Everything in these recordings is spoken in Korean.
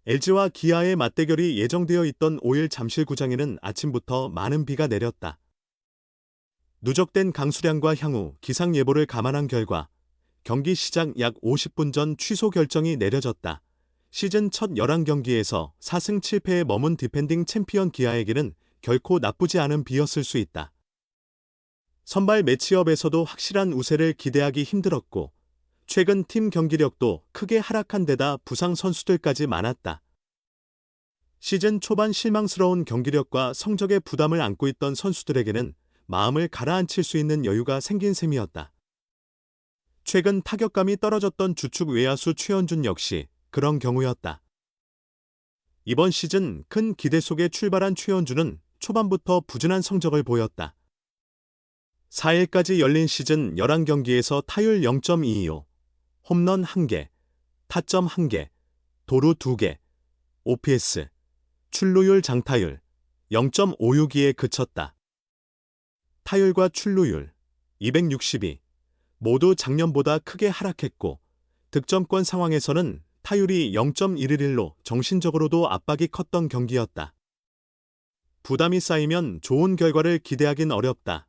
LG와 기아의 맞대결이 예정되어 있던 5일 잠실구장에는 아침부터 많은 비가 내렸다. 누적된 강수량과 향후 기상 예보를 감안한 결과 경기 시작 약 50분 전 취소 결정이 내려졌다. 시즌 첫 11경기에서 4승 7패에 머문 디펜딩 챔피언 기아에게는 결코 나쁘지 않은 비였을 수 있다. 선발 매치업에서도 확실한 우세를 기대하기 힘들었고 최근 팀 경기력도 크게 하락한 데다 부상 선수들까지 많았다. 시즌 초반 실망스러운 경기력과 성적에 부담을 안고 있던 선수들에게는 마음을 가라앉힐 수 있는 여유가 생긴 셈이었다. 최근 타격감이 떨어졌던 주축 외야수 최원준 역시 그런 경우였다. 이번 시즌 큰 기대 속에 출발한 최원준은 초반부터 부진한 성적을 보였다. 4일까지 열린 시즌 11경기에서 타율 0.225, 홈런 1개, 타점 1개, 도루 2개, OPS, 출루율 장타율 0.562에 그쳤다. 타율과 출루율 262 모두 작년보다 크게 하락했고 득점권 상황에서는 타율이 0.111로 정신적으로도 압박이 컸던 경기였다. 부담이 쌓이면 좋은 결과를 기대하긴 어렵다.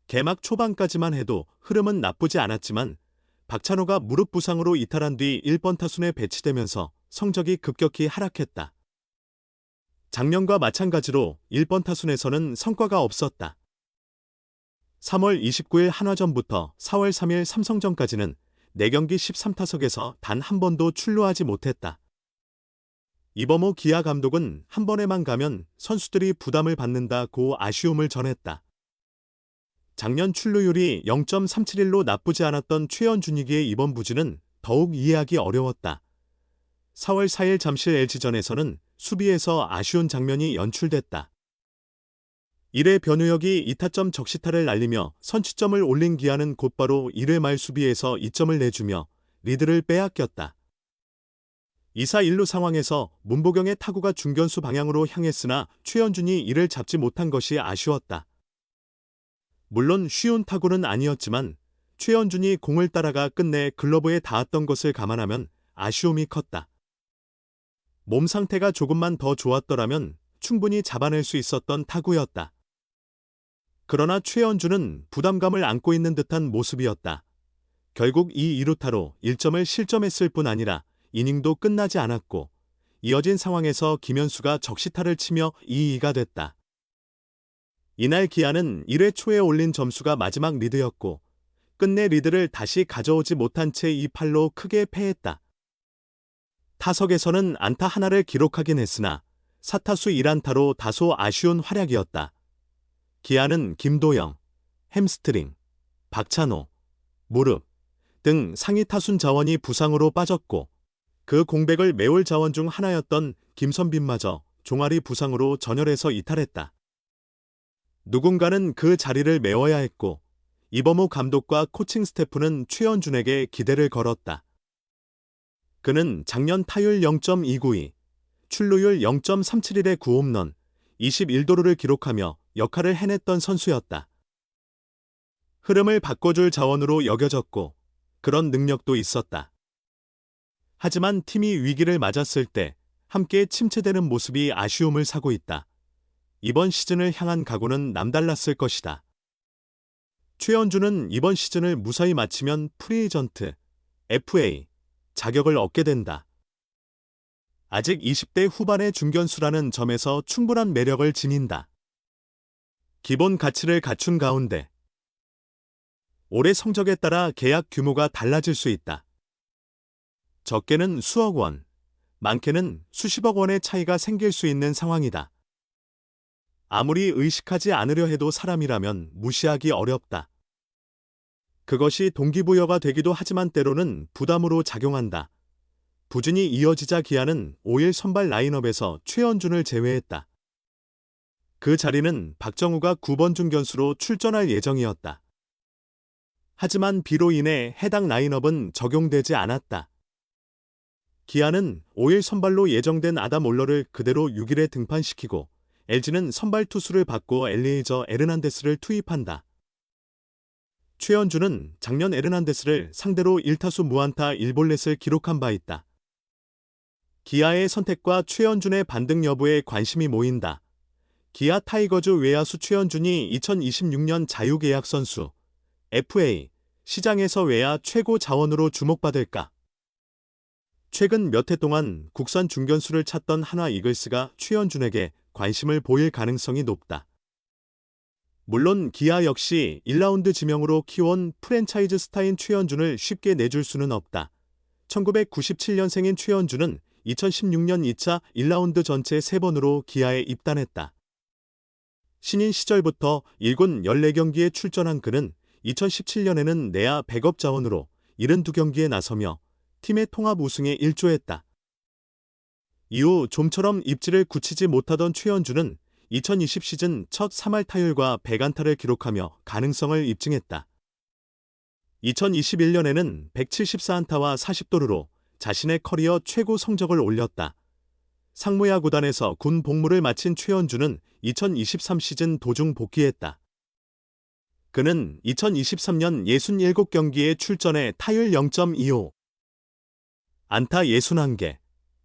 개막 초반까지만 해도 흐름은 나쁘지 않았지만 박찬호가 무릎 부상으로 이탈한 뒤 1번 타순에 배치되면서 성적이 급격히 하락했다. 작년과 마찬가지로 1번 타순에서는 성과가 없었다. 3월 29일 한화전부터 4월 3일 삼성전까지는 4경기 13타석에서 단 한 번도 출루하지 못했다. 이범호 기아 감독은 한 번에만 가면 선수들이 부담을 받는다고 아쉬움을 전했다. 작년 출루율이 0.371로 나쁘지 않았던 최연준이기의 이번 부진은 더욱 이해하기 어려웠다. 4월 4일 잠실 LG전에서는 수비에서 아쉬운 장면이 연출됐다. 1회 변우혁이 2타점 적시타를 날리며 선취점을 올린 기아는 곧바로 1회 말 수비에서 2점을 내주며 리드를 빼앗겼다. 2사 1루 상황에서 문보경의 타구가 중견수 방향으로 향했으나 최연준이 이를 잡지 못한 것이 아쉬웠다. 물론 쉬운 타구는 아니었지만 최연준이 공을 따라가 끝내 글러브에 닿았던 것을 감안하면 아쉬움이 컸다. 몸 상태가 조금만 더 좋았더라면 충분히 잡아낼 수 있었던 타구였다. 그러나 최연준은 부담감을 안고 있는 듯한 모습이었다. 결국 이 2루타로 1점을 실점했을 뿐 아니라 이닝도 끝나지 않았고 이어진 상황에서 김현수가 적시타를 치며 2-2가 됐다. 이날 기아는 1회 초에 올린 점수가 마지막 리드였고 끝내 리드를 다시 가져오지 못한 채 2-8로 크게 패했다. 타석에서는 안타 하나를 기록하긴 했으나 4타수 1안타로 다소 아쉬운 활약이었다. 기아는 김도영, 햄스트링, 박찬호, 무릎 등 상위 타순 자원이 부상으로 빠졌고 그 공백을 메울 자원 중 하나였던 김선빈마저 종아리 부상으로 전열에서 이탈했다. 누군가는 그 자리를 메워야 했고 이범호 감독과 코칭 스태프는 최연준에게 기대를 걸었다. 그는 작년 타율 0.292, 출루율 0.371의 9홈런, 21도루를 기록하며 역할을 해냈던 선수였다. 흐름을 바꿔줄 자원으로 여겨졌고 그런 능력도 있었다. 하지만 팀이 위기를 맞았을 때 함께 침체되는 모습이 아쉬움을 사고 있다. 이번 시즌을 향한 각오는 남달랐을 것이다. 최연준은 이번 시즌을 무사히 마치면 프리에이전트, FA 자격을 얻게 된다. 아직 20대 후반의 중견수라는 점에서 충분한 매력을 지닌다. 기본 가치를 갖춘 가운데 올해 성적에 따라 계약 규모가 달라질 수 있다. 적게는 수억 원, 많게는 수십억 원의 차이가 생길 수 있는 상황이다. 아무리 의식하지 않으려 해도 사람이라면 무시하기 어렵다. 그것이 동기부여가 되기도 하지만 때로는 부담으로 작용한다. 부진이 이어지자 기아는 5일 선발 라인업에서 최연준을 제외했다. 그 자리는 박정우가 9번 중견수로 출전할 예정이었다. 하지만 비로 인해 해당 라인업은 적용되지 않았다. 기아는 5일 선발로 예정된 아담 올러를 그대로 6일에 등판시키고 LG는 선발 투수를 바꿔 엘리에이저 에르난데스를 투입한다. 최연준은 작년 에르난데스를 상대로 1타수 무안타 1볼넷을 기록한 바 있다. 기아의 선택과 최현준의 반등 여부에 관심이 모인다. 기아 타이거즈 외야수 최현준이 2026년 자유계약 선수, FA, 시장에서 외야 최고 자원으로 주목받을까? 최근 몇 해 동안 국산 중견수를 찾던 한화 이글스가 최현준에게 관심을 보일 가능성이 높다. 물론 기아 역시 1라운드 지명으로 키워온 프랜차이즈 스타인 최현준을 쉽게 내줄 수는 없다. 1997년생인 최현준은 2016년 2차 1라운드 전체 3번으로 기아에 입단했다. 신인 시절부터 1군 14경기에 출전한 그는 2017년에는 내야 백업 자원으로 72경기에 나서며 팀의 통합 우승에 일조했다. 이후 좀처럼 입지를 굳히지 못하던 최현준은 2020 시즌 첫 3할 타율과 100안타를 기록하며 가능성을 입증했다. 2021년에는 174안타와 40도루로 자신의 커리어 최고 성적을 올렸다. 상무야 구단에서 군 복무를 마친 최현준은 2023 시즌 도중 복귀했다. 그는 2023년 67경기에 출전해 타율 0.25, 안타 61개,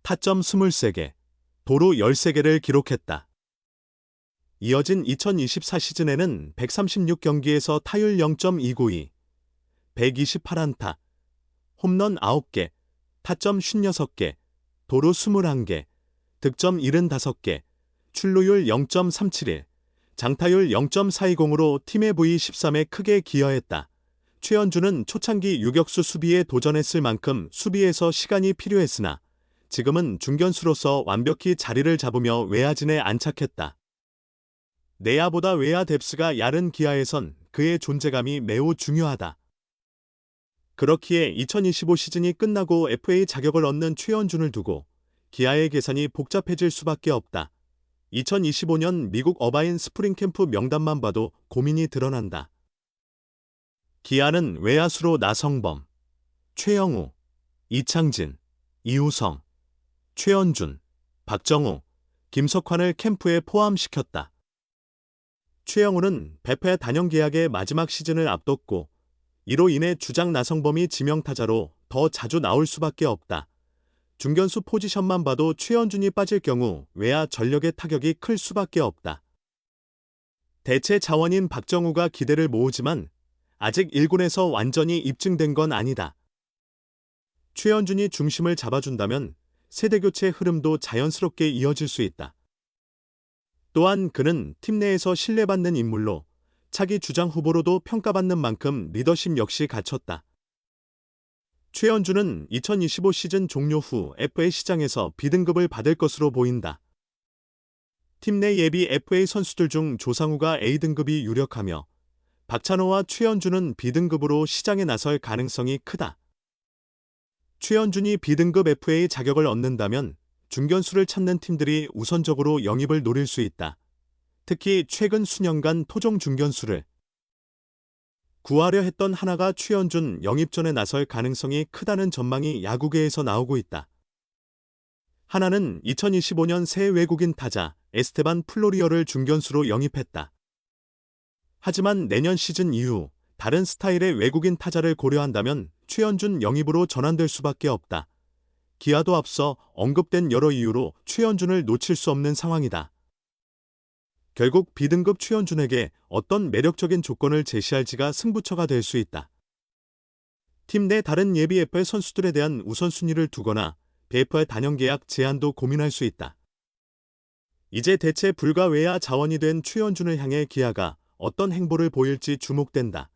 타점 23개, 도루 13개를 기록했다. 이어진 2024 시즌에는 136경기에서 타율 0.292, 128안타, 홈런 9개, 타점 56개, 도루 21개, 득점 75개, 출루율 0.371, 장타율 0.420으로 팀의 V13에 크게 기여했다. 최현준은 초창기 유격수 수비에 도전했을 만큼 수비에서 시간이 필요했으나 지금은 중견수로서 완벽히 자리를 잡으며 외야진에 안착했다. 내야보다 외야 뎁스가 얕은 기아에선 그의 존재감이 매우 중요하다. 그렇기에 2025 시즌이 끝나고 FA 자격을 얻는 최현준을 두고 기아의 계산이 복잡해질 수밖에 없다. 2025년 미국 어바인 스프링 캠프 명단만 봐도 고민이 드러난다. 기아는 외야수로 나성범, 최영우, 이창진, 이우성, 최현준, 박정우, 김석환을 캠프에 포함시켰다. 최영우는 베페 단형 계약의 마지막 시즌을 앞뒀고 이로 인해 주장 나성범이 지명타자로 더 자주 나올 수밖에 없다. 중견수 포지션만 봐도 최현준이 빠질 경우 외야 전력의 타격이 클 수밖에 없다. 대체 자원인 박정우가 기대를 모으지만 아직 1군에서 완전히 입증된 건 아니다. 최현준이 중심을 잡아준다면 세대교체 흐름도 자연스럽게 이어질 수 있다. 또한 그는 팀 내에서 신뢰받는 인물로 차기 주장 후보로도 평가받는 만큼 리더십 역시 갖췄다. 최현준은 2025 시즌 종료 후 FA 시장에서 B등급을 받을 것으로 보인다. 팀 내 예비 FA 선수들 중 조상우가 A등급이 유력하며 박찬호와 최현준은 B등급으로 시장에 나설 가능성이 크다. 최현준이 B등급 FA 자격을 얻는다면 중견수를 찾는 팀들이 우선적으로 영입을 노릴 수 있다. 특히 최근 수년간 토종 중견수를 구하려 했던 하나가 최현준 영입전에 나설 가능성이 크다는 전망이 야구계에서 나오고 있다. 하나는 2025년 새 외국인 타자 에스테반 플로리어를 중견수로 영입했다. 하지만 내년 시즌 이후 다른 스타일의 외국인 타자를 고려한다면 최현준 영입으로 전환될 수밖에 없다. 기아도 앞서 언급된 여러 이유로 최현준을 놓칠 수 없는 상황이다. 결국 B등급 최현준에게 어떤 매력적인 조건을 제시할지가 승부처가 될 수 있다. 팀 내 다른 예비 FA 선수들에 대한 우선순위를 두거나 BFR 단형 계약 제한도 고민할 수 있다. 이제 대체 불가 외야 자원이 된 최현준을 향해 기아가 어떤 행보를 보일지 주목된다.